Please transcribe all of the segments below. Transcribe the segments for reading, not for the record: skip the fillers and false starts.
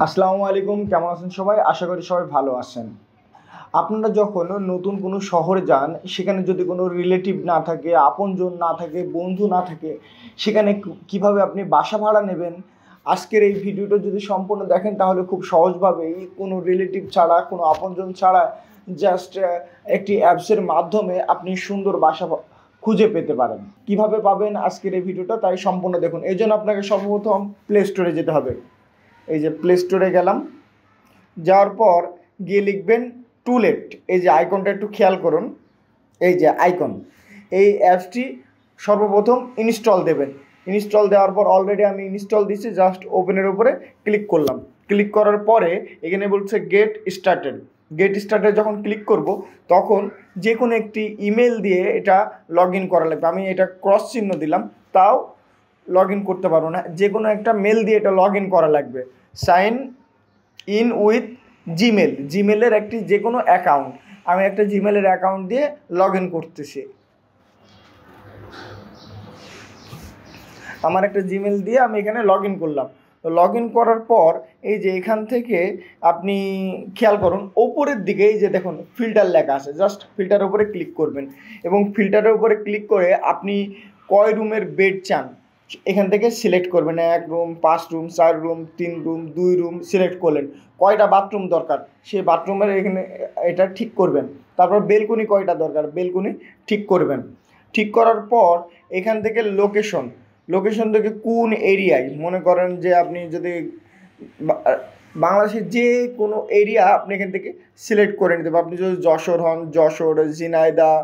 আসসালামু আলাইকুম, কেমন আছেন সবাই? আশা করি সবাই ভালো আছেন। আপনারা যখন নতুন কোনো শহরে যান, সেখানে যদি কোনো রিলেটিভ না থাকে, আপনজন না থাকে, বন্ধু না থাকে, সেখানে কীভাবে আপনি বাসা ভাড়া নেবেন, আজকের এই ভিডিওটা যদি সম্পূর্ণ দেখেন তাহলে খুব সহজভাবেই কোনো রিলেটিভ ছাড়া, কোনো আপনজন ছাড়া জাস্ট একটি অ্যাপসের মাধ্যমে আপনি সুন্দর বাসা খুঁজে পেতে পারেন। কিভাবে পাবেন আজকের এই ভিডিওটা, তাই সম্পূর্ণ দেখুন। এই জন্য আপনাকে সর্বপ্রথম প্লে স্টোরে যেতে হবে। এই যে প্লে স্টোরে গেলাম, যাওয়ার পর গিয়ে লিখবেন টুলেট। এই যে আইকনটা একটু খেয়াল করুন, এই যে আইকন, এই অ্যাপসটি সর্বপ্রথম ইনস্টল দেবেন। ইনস্টল দেওয়ার পর অলরেডি আমি ইনস্টল দিচ্ছি, জাস্ট ওপেনের উপরে ক্লিক করলাম। ক্লিক করার পরে এখানে বলছে গেট স্টার্টেড। গেট স্টার্টেড যখন ক্লিক করব তখন যে কোনো একটি ইমেল দিয়ে এটা লগ ইন করা লাগবে। আমি এটা ক্রস চিহ্ন দিলাম, তাও লগ ইন করতে পারবো না, যে কোনো একটা মেল দিয়ে এটা লগ ইন করা লাগবে। সাইন ইন উইথ জিমেল, জিমেলের একটি যে কোনো অ্যাকাউন্ট। আমি একটা জিমেলের অ্যাকাউন্ট দিয়ে লগ ইন করতেছি। আমার একটা জিমেল দিয়ে আমি এখানে লগ ইন করলাম। তো লগ ইন করার পর এই যে এখান থেকে আপনি খেয়াল করুন ওপরের দিকে এই যে দেখুন ফিল্টার লেখা আছে, জাস্ট ফিল্টারের উপরে ক্লিক করবেন এবং ফিল্টারের উপরে ক্লিক করে আপনি কয় রুমের বেড চান এখান থেকে সিলেক্ট করবেন। 1 room, 5 room, 4 room, 3 room, 2 room select করলেন। কয়টা বাথরুম দরকার সেই বাথরুমের এখানে এটা ঠিক করবেন। তারপর বেলকুনি কয়টা দরকার, বেলকুনি ঠিক করবেন। ঠিক করার পর এখান থেকে লোকেশন থেকে কোন এরিয়ায়, মনে করেন যে আপনি যদি বাংলাদেশের যে কোনো এরিয়া আপনি এখান থেকে সিলেক্ট করে নিতে পারেন। আপনি যদি যশোর হন, যশোর, ঝিনাইদহ,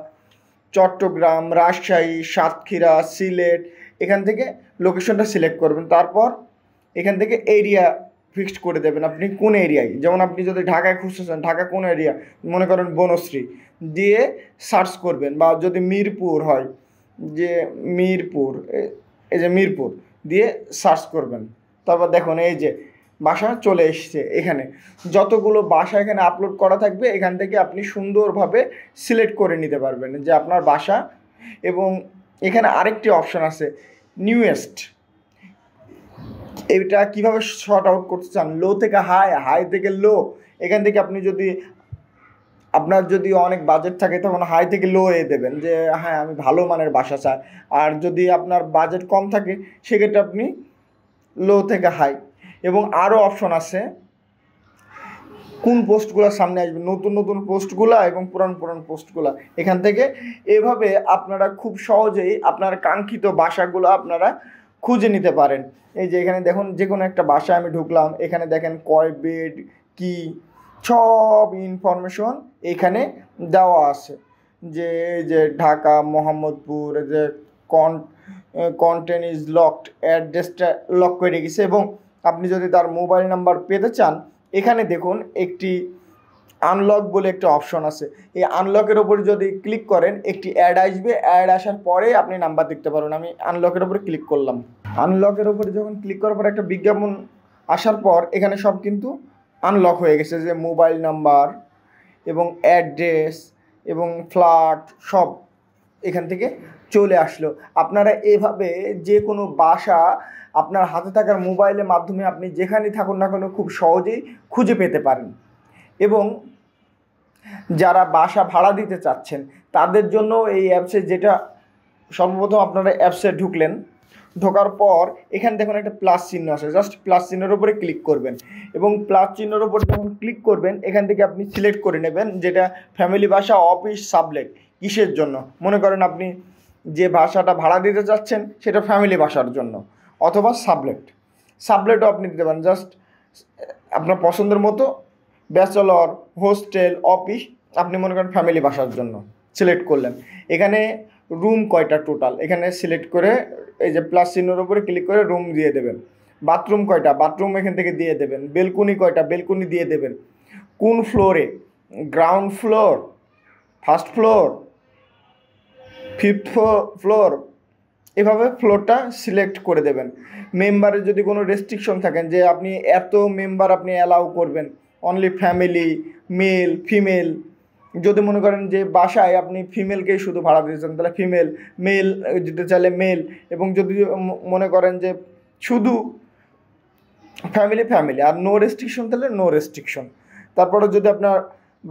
চট্টগ্রাম, রাজশাহী, সাতক্ষীরা, সিলেট, এখান থেকে লোকেশনটা সিলেক্ট করবেন। তারপর এখান থেকে এরিয়া ফিক্সড করে দেবেন আপনি কোন এরিয়ায়। যেমন আপনি যদি ঢাকায় খুঁজতেছেন, ঢাকা কোন এরিয়া, মনে করেন বনশ্রী দিয়ে সার্চ করবেন। বা যদি মিরপুর হয়, যে মিরপুর, এই যে মিরপুর দিয়ে সার্চ করবেন। তারপর দেখুন এই যে বাসা চলে এসছে। এখানে যতগুলো বাসা এখানে আপলোড করা থাকবে এখান থেকে আপনি সুন্দরভাবে সিলেক্ট করে নিতে পারবেন যে আপনার বাসা। এবং এখানে আরেকটি অপশন আছে নিউয়েস্ট, এটা কীভাবে শর্ট আউট করতে চান, লো থেকে হাই, হাই থেকে লো। এখান থেকে আপনি যদি আপনার যদি অনেক বাজেট থাকে তখন হাই থেকে লো এ দেবেন যে হ্যাঁ আমি ভালো মানের বাসা চাই। আর যদি আপনার বাজেট কম থাকে সেক্ষেত্রে আপনি লো থেকে হাই। এবং আরও অপশন আছে কোন পোস্টগুলো সামনে আসবে, নতুন নতুন পোস্টগুলো এবং পুরান পোস্টগুলো। এখান থেকে এভাবে আপনারা খুব সহজেই আপনার কাঙ্ক্ষিত বাসাগুলো আপনারা খুঁজে নিতে পারেন। এই যে এখানে দেখুন যে কোনো একটা বাসায় আমি ঢুকলাম, এখানে দেখেন কয় বেড কি সব ইনফরমেশন এখানে দেওয়া আছে। যে এই যে ঢাকা, মোহাম্মদপুর, যে কন্টেন্ট ইজ লকড, অ্যাড্রেসটা লক করে রেখেছে। এবং আপনি যদি তার মোবাইল নাম্বার পেতে চান এখানে দেখুন একটি আনলক বলে একটা অপশন আছে। এই আনলকের ওপরে যদি ক্লিক করেন একটি অ্যাড আসবে, অ্যাড আসার পরে আপনি নাম্বার দেখতে পারবেন। আমি আনলকের ওপরে ক্লিক করলাম। আনলকের ওপরে যখন ক্লিক করার পর একটা বিজ্ঞাপন আসার পর এখানে সব কিন্তু আনলক হয়ে গেছে, যে মোবাইল নাম্বার এবং অ্যাড্রেস এবং ফ্ল্যাট সব এখান থেকে চলে আসলো। আপনারা এভাবে যে কোনো বাসা আপনার হাতে থাকার মোবাইলের মাধ্যমে আপনি যেখানেই থাকুন না কেন খুব সহজেই খুঁজে পেতে পারেন। এবং যারা বাসা ভাড়া দিতে চাচ্ছেন তাদের জন্য এই অ্যাপসে, যেটা সর্বপ্রথম আপনারা অ্যাপসে ঢুকলেন, ঢোকার পর এখানে দেখুন একটা প্লাস চিহ্ন আছে, জাস্ট প্লাস চিহ্নের উপরে ক্লিক করবেন। এবং প্লাস চিহ্নের উপর যখন ক্লিক করবেন এখান থেকে আপনি সিলেক্ট করে নেবেন যেটা ফ্যামিলি বাসা, অফিস, সাবলেট কিসের জন্য। মনে করেন আপনি যে বাসাটা ভাড়া দিতে চাচ্ছেন সেটা ফ্যামিলি বাসার জন্য, অথবা সাবলেটও আপনি দিতে পারেন। জাস্ট আপনার পছন্দের মতো ব্যাচেলর, হোস্টেল, অফিস, আপনি মনে করেন ফ্যামিলি বাসার জন্য সিলেক্ট করলেন। এখানে রুম কয়টা টোটাল এখানে সিলেক্ট করে এই যে প্লাস চিহ্নের উপরে ক্লিক করে রুম দিয়ে দেবেন। বাথরুম কয়টা, বাথরুম এখান থেকে দিয়ে দেবেন। বেলকুনি কয়টা, বেলকুনি দিয়ে দেবেন। কোন ফ্লোরে, ground floor, first floor, fifth floor, এভাবে ফ্লোরটা সিলেক্ট করে দেবেন। মেম্বারের যদি কোনো রেস্ট্রিকশন থাকেন যে আপনি এত মেম্বার আপনি অ্যালাউ করবেন, অনলি ফ্যামিলি, মেল, ফিমেল, যদি মনে করেন যে বাসায় আপনি ফিমেলকেই শুধু ভাড়া দিয়েছেন তাহলে ফিমেল, মেল দিতে চাইলে মেল। এবং যদি মনে করেন যে শুধু ফ্যামিলি, আর নো রেস্ট্রিকশন তাহলে নো রেস্ট্রিকশন। তারপরে যদি আপনার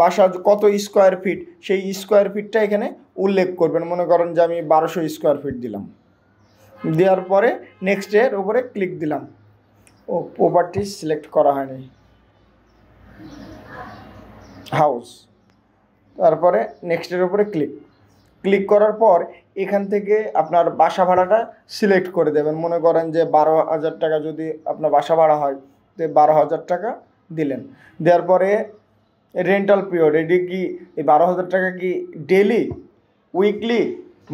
বাসা কত স্কোয়ার ফিট, সেই স্কোয়ার ফিটটা এখানে উল্লেখ করবেন। মনে করেন যে আমি 1200 স্কোয়ার ফিট দিলাম, দেওয়ার পরে নেক্সটের উপরে ক্লিক দিলাম। ও প্রপার্টি সিলেক্ট করা হয়নি, হাউস। তারপরে নেক্সটের উপরে ক্লিক করার পর এখান থেকে আপনার বাসা ভাড়াটা সিলেক্ট করে দেবেন। মনে করেন যে 12,000 টাকা যদি আপনার বাসা ভাড়া হয়, তো 12,000 টাকা দিলেন। দেওয়ার পরে রেন্টাল পিরিয়ড, এটি কি এই 12,000 টাকা কি daily, weekly,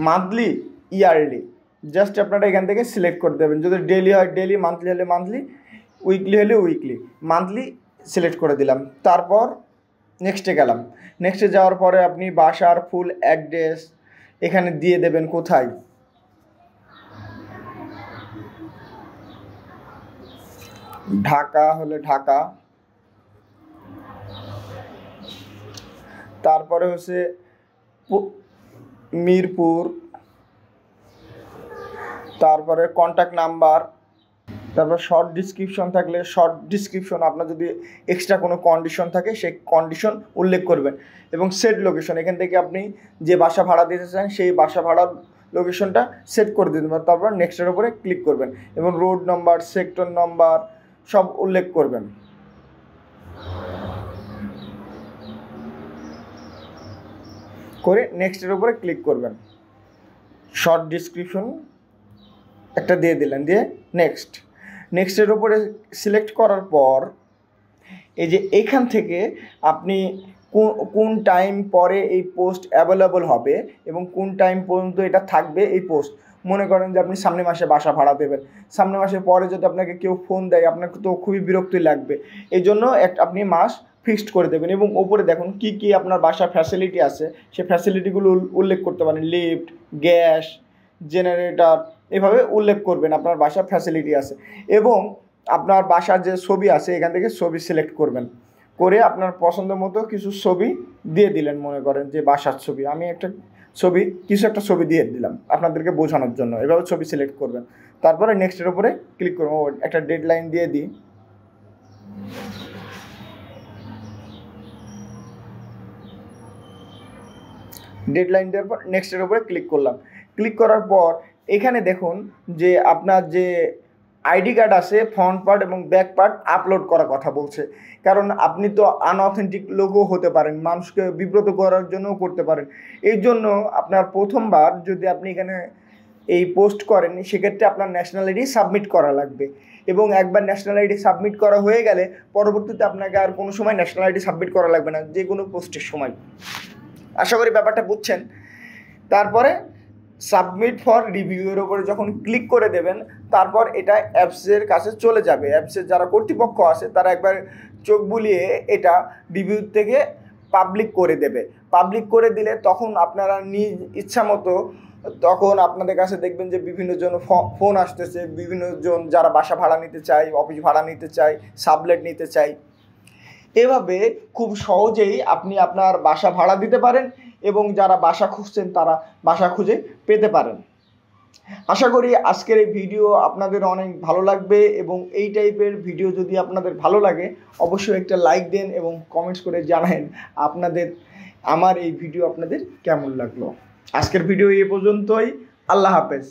monthly, yearly, just আপনারা এখান থেকে সিলেক্ট করে দেবেন। যদি ডেলি হয় ডেলি, মান্থলি হলে মান্থলি, উইকলি হলে উইকলি, মান্থলি সিলেক্ট করে দিলাম। তারপর নেক্সটে গেলাম। নেক্সটে যাওয়ার পরে আপনি বাসার ফুল অ্যাড্রেস এখানে দিয়ে দেবেন। কোথায়? ঢাকা হলে ঢাকা, তারপরে হচ্ছে মিরপুর, তারপরে কন্ট্যাক্ট নাম্বার, তারপর শর্ট ডিসক্রিপশন থাকলে শর্ট ডিসক্রিপশন, আপনার যদি এক্সট্রা কোনো কন্ডিশন থাকে সেই কন্ডিশন উল্লেখ করবেন। এবং সেট লোকেশন, এখান থেকে আপনি যে বাসা ভাড়া দিতে চান সেই বাসা ভাড়ার লোকেশনটা সেট করে দিতে পারেন। তারপর নেক্সটের উপরে ক্লিক করবেন এবং রোড নাম্বার, সেক্টর নাম্বার সব উল্লেখ করবেন। করে নেক্সটের উপরে ক্লিক করবেন। শর্ট ডিসক্রিপশন একটা দিয়ে দিলেন, দিয়ে নেক্সটের উপরে সিলেক্ট করার পর এই যে এইখান থেকে আপনি কোন টাইম পরে এই পোস্ট অ্যাভেলেবল হবে এবং কোন টাইম পর্যন্ত এটা থাকবে এই পোস্ট। মনে করেন যে আপনি সামনের মাসে বাসা ভাড়া দেবেন, সামনের মাসের পরে যদি আপনাকে কেউ ফোন দেয়, আপনাকে তো খুবই বিরক্তি লাগবে। এই জন্য আপনি মাস ফিক্সড করে দেবেন এবং ওপরে দেখুন কি কি আপনার বাসার ফ্যাসিলিটি আছে, সেই ফ্যাসিলিটিগুলো উল্লেখ করতে পারেন। লিফট, গ্যাস, জেনারেটর, এভাবে উল্লেখ করবেন আপনার বাসার ফ্যাসিলিটি আছে। এবং আপনার বাসার যে ছবি আছে এখান থেকে ছবি সিলেক্ট করবেন, করে আপনার পছন্দ মতো কিছু ছবি দিয়ে দিলেন। মনে করেন যে বাসার ছবি, আমি কিছু একটা ছবি দিয়ে দিলাম আপনাদেরকে বোঝানোর জন্য। এভাবে ছবি সিলেক্ট করবেন, তারপরে নেক্সটের উপরে ক্লিক করবেন। একটা ডেডলাইন দিয়ে দিই, ডেডলাইন দেওয়ার পর নেক্সটের উপরে ক্লিক করলাম। ক্লিক করার পর এখানে দেখুন যে আপনার যে আইডি কার্ড আছে ফ্রন্ট পার্ট এবং ব্যাক পার্ট আপলোড করার কথা বলছে। কারণ আপনি তো আনঅথেন্টিক লোগো হতে পারেন, মানুষকে বিব্রত করার জন্যও করতে পারেন। এই জন্য আপনার প্রথমবার যদি আপনি এখানে এই পোস্ট করেন সেক্ষেত্রে আপনার ন্যাশনাল আইডি সাবমিট করা লাগবে। এবং একবার ন্যাশনাল আইডি সাবমিট করা হয়ে গেলে পরবর্তীতে আপনাকে আর কোনো সময় ন্যাশনাল আইডি সাবমিট করা লাগবে না, যে কোনো পোস্টের সময়। আশা করি ব্যাপারটা বুঝছেন। তারপরে সাবমিট ফর রিভিউয়ের ওপরে যখন ক্লিক করে দেবেন, তারপর এটা অ্যাপসের কাছে চলে যাবে। অ্যাপসের যারা কর্তৃপক্ষ আছে তারা একবার চোখ বুলিয়ে এটা রিভিউ থেকে পাবলিক করে দেবে। পাবলিক করে দিলে তখন আপনারা নিজ ইচ্ছা মতো, তখন আপনাদের কাছে দেখবেন যে বিভিন্ন জন ফোন আসতেছে, বিভিন্ন জন যারা বাসা ভাড়া নিতে চায়, অফিস ভাড়া নিতে চায়, সাবলেট নিতে চায়। এভাবে খুব সহজেই আপনি আপনার বাসা ভাড়া দিতে পারেন এবং যারা বাসা খুঁজছেন তারা বাসা খুঁজে পেতে পারেন। আশা করি আজকের এই ভিডিও আপনাদের অনেক ভালো লাগবে এবং এই টাইপের ভিডিও যদি আপনাদের ভালো লাগে অবশ্যই একটা লাইক দেন এবং কমেন্টস করে জানান আমার এই ভিডিও আপনাদের কেমন লাগলো। আজকের ভিডিও এই পর্যন্তই। আল্লাহ হাফেজ।